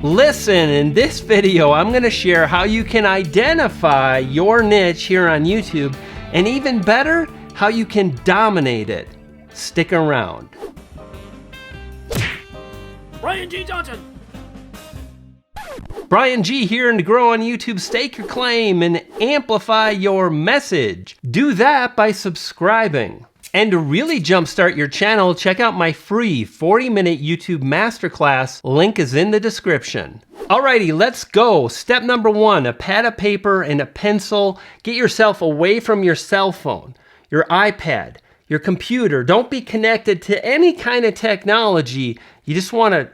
Listen, in this video, I'm going to share how you can identify your niche here on YouTube, and even better, how you can dominate it. Stick around. Brian G. Johnson. Brian G here, and to grow on YouTube, stake your claim and amplify your message. Do that by subscribing. And to really jumpstart your channel, check out my free 40-minute YouTube Masterclass. Link is in the description. Alrighty, let's go. Step number 1, a pad of paper and a pencil. Get yourself away from your cell phone, your iPad, your computer. Don't be connected to any kind of technology. You just want to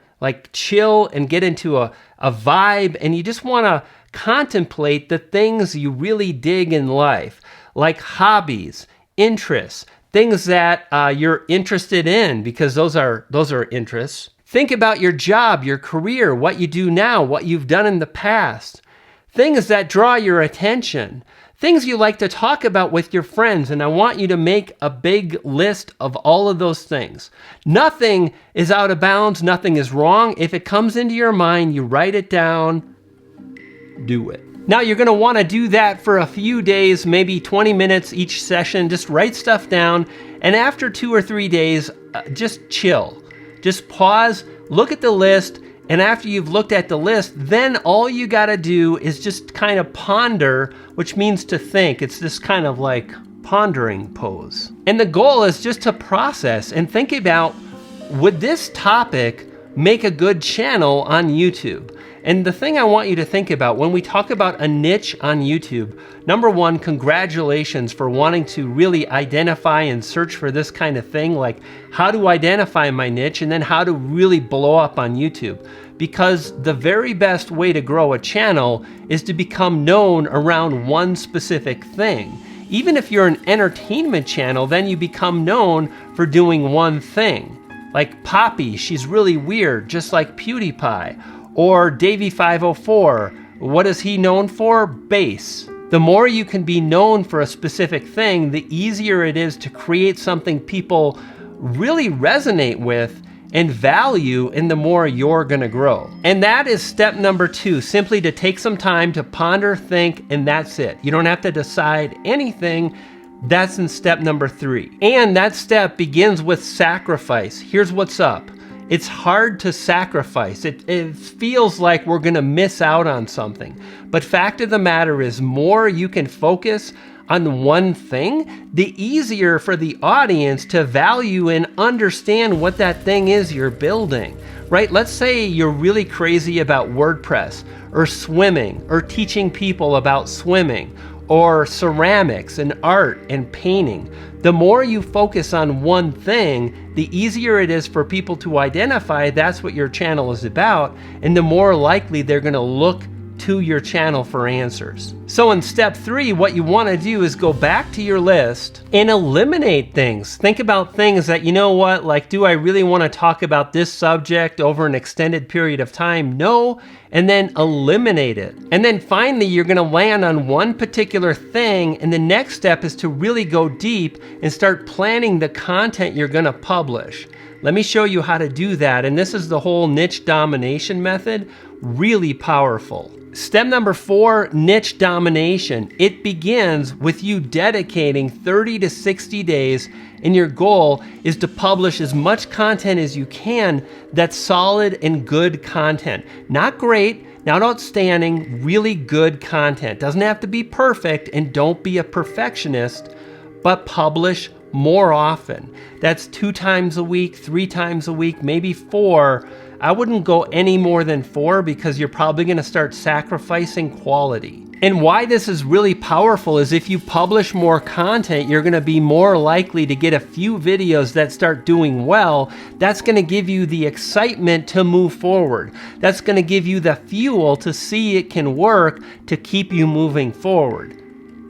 chill and get into a vibe, and you just want to contemplate the things you really dig in life, like hobbies, interests, things that you're interested in, because those are interests. Think about your job, your career, what you do now, what you've done in the past. Things that draw your attention. Things you like to talk about with your friends, and I want you to make a big list of all of those things. Nothing is out of bounds, nothing is wrong. If it comes into your mind, you write it down, do it. Now you're gonna wanna do that for a few days, maybe 20 minutes each session. Just write stuff down, and after 2 or 3 days, just chill. Just pause, look at the list, and after you've looked at the list, then all you gotta do is just kind of ponder, which means to think. It's this kind of like pondering pose. And the goal is just to process and think about, would this topic make a good channel on YouTube? And the thing I want you to think about when we talk about a niche on YouTube, number 1, congratulations for wanting to really identify and search for this kind of thing, like how to identify my niche and then how to really blow up on YouTube. Because the very best way to grow a channel is to become known around one specific thing. Even if you're an entertainment channel, then you become known for doing one thing. Like Poppy, she's really weird, just like PewDiePie. Or Davey504, what is he known for? Bass. The more you can be known for a specific thing, the easier it is to create something people really resonate with and value, and the more you're gonna grow. And that is step number 2, simply to take some time to ponder, think, and that's it. You don't have to decide anything. That's in step number 3. And that step begins with sacrifice. Here's what's up. It's hard to sacrifice. It feels like we're gonna miss out on something. But fact of the matter is, more you can focus on one thing, the easier for the audience to value and understand what that thing is you're building, right? Let's say you're really crazy about WordPress or swimming or teaching people about swimming or ceramics and art and painting. The more you focus on one thing, the easier it is for people to identify that's what your channel is about, and the more likely they're gonna look to your channel for answers. So in step 3, what you wanna do is go back to your list and eliminate things. Think about things that, you know what, like, do I really wanna talk about this subject over an extended period of time? No, and then eliminate it. And then finally, you're gonna land on one particular thing, and the next step is to really go deep and start planning the content you're gonna publish. Let me show you how to do that, and this is the whole niche domination method, really powerful. Step number 4, niche domination. It begins with you dedicating 30 to 60 days, and your goal is to publish as much content as you can that's solid and good content. Not great, not outstanding, really good content. Doesn't have to be perfect, and don't be a perfectionist, but publish more often. That's 2 times a week, 3 times a week, maybe 4. I wouldn't go any more than 4 because you're probably gonna start sacrificing quality. And why this is really powerful is if you publish more content, you're gonna be more likely to get a few videos that start doing well. That's gonna give you the excitement to move forward. That's gonna give you the fuel to see it can work to keep you moving forward.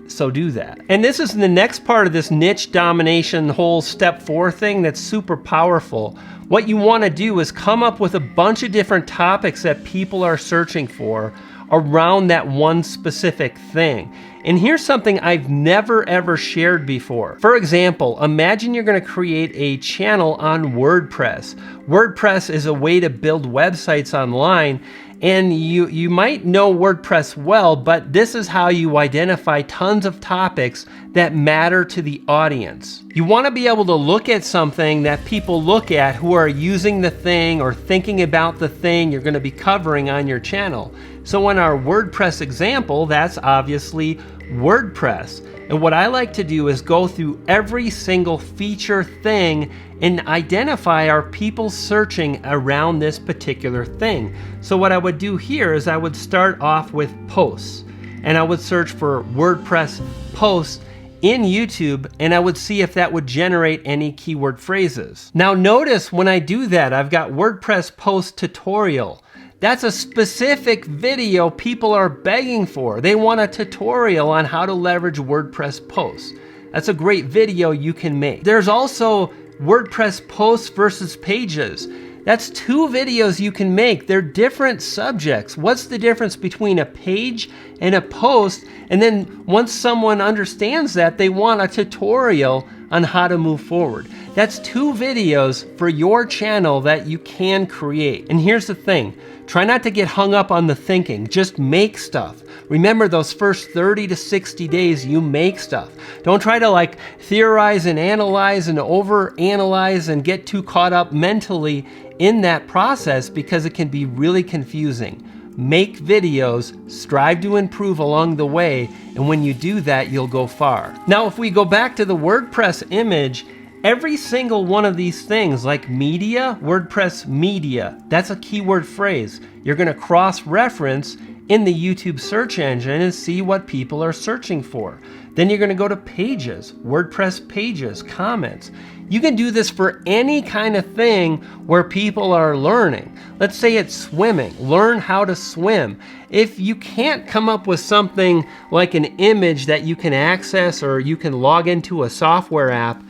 So do that. And this is the next part of this niche domination whole step 4 thing that's super powerful. What you want to do is come up with a bunch of different topics that people are searching for around that one specific thing. And here's something I've never ever shared before. For example, imagine you're going to create a channel on WordPress. WordPress is a way to build websites online, And you might know WordPress well, but this is how you identify tons of topics that matter to the audience. You want to be able to look at something that people look at who are using the thing or thinking about the thing you're going to be covering on your channel. So in our WordPress example, that's obviously WordPress. And what I like to do is go through every single feature thing and identify are people searching around this particular thing. So what I would do here is I would start off with posts, and I would search for WordPress posts in YouTube, and I would see if that would generate any keyword phrases. Now notice when I do that, I've got WordPress post tutorial. That's a specific video people are begging for. They want a tutorial on how to leverage WordPress posts. That's a great video you can make. There's also WordPress posts versus pages. That's 2 videos you can make. They're different subjects. What's the difference between a page and a post? And then once someone understands that, they want a tutorial on how to move forward. That's 2 videos for your channel that you can create. And here's the thing, try not to get hung up on the thinking, just make stuff. Remember those first 30 to 60 days you make stuff. Don't try to theorize and analyze and overanalyze and get too caught up mentally in that process because it can be really confusing. Make videos, strive to improve along the way, and when you do that, you'll go far. Now, if we go back to the WordPress image, every single one of these things, like media, WordPress media, that's a keyword phrase. You're going to cross-reference in the YouTube search engine and see what people are searching for. Then you're going to go to pages, WordPress pages, comments. You can do this for any kind of thing where people are learning. Let's say it's swimming, learn how to swim. If you can't come up with something like an image that you can access or you can log into a software app,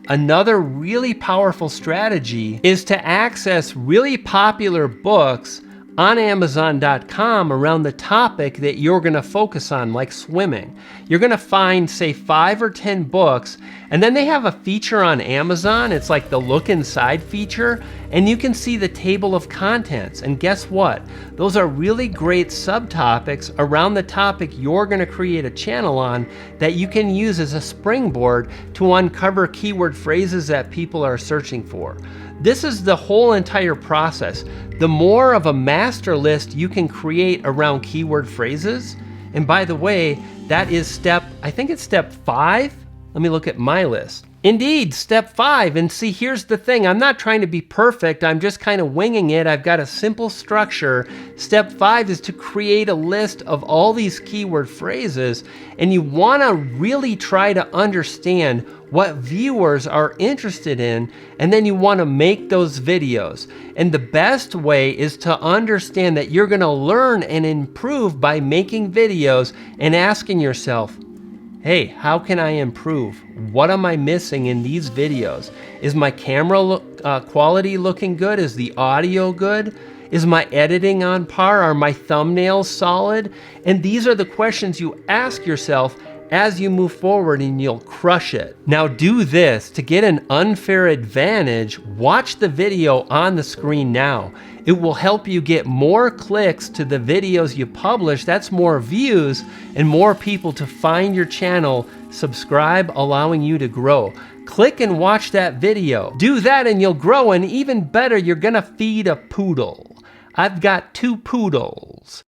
another really powerful strategy is to access really popular books on Amazon.com around the topic that you're going to focus on, like swimming. You're going to find, say, 5 or 10 books, and then they have a feature on Amazon. It's like the look inside feature, and you can see the table of contents. And guess what? Those are really great subtopics around the topic you're going to create a channel on that you can use as a springboard to uncover keyword phrases that people are searching for. This is the whole entire process. The more of a master list you can create around keyword phrases, and by the way, that is I think it's step 5. Let me look at my list. Indeed, step 5. And see, here's the thing. I'm not trying to be perfect. I'm just kind of winging it. I've got a simple structure. Step 5 is to create a list of all these keyword phrases, and you want to really try to understand what viewers are interested in, and then you want to make those videos. And the best way is to understand that you're going to learn and improve by making videos and asking yourself, hey, how can I improve? What am I missing in these videos? Is my camera quality looking good? Is the audio good? Is my editing on par? Are my thumbnails solid? And these are the questions you ask yourself as you move forward, and you'll crush it. Now do this. To get an unfair advantage, watch the video on the screen now. It will help you get more clicks to the videos you publish. That's more views and more people to find your channel, subscribe, allowing you to grow. Click and watch that video. Do that and you'll grow, and even better, you're gonna feed a poodle. I've got 2 poodles.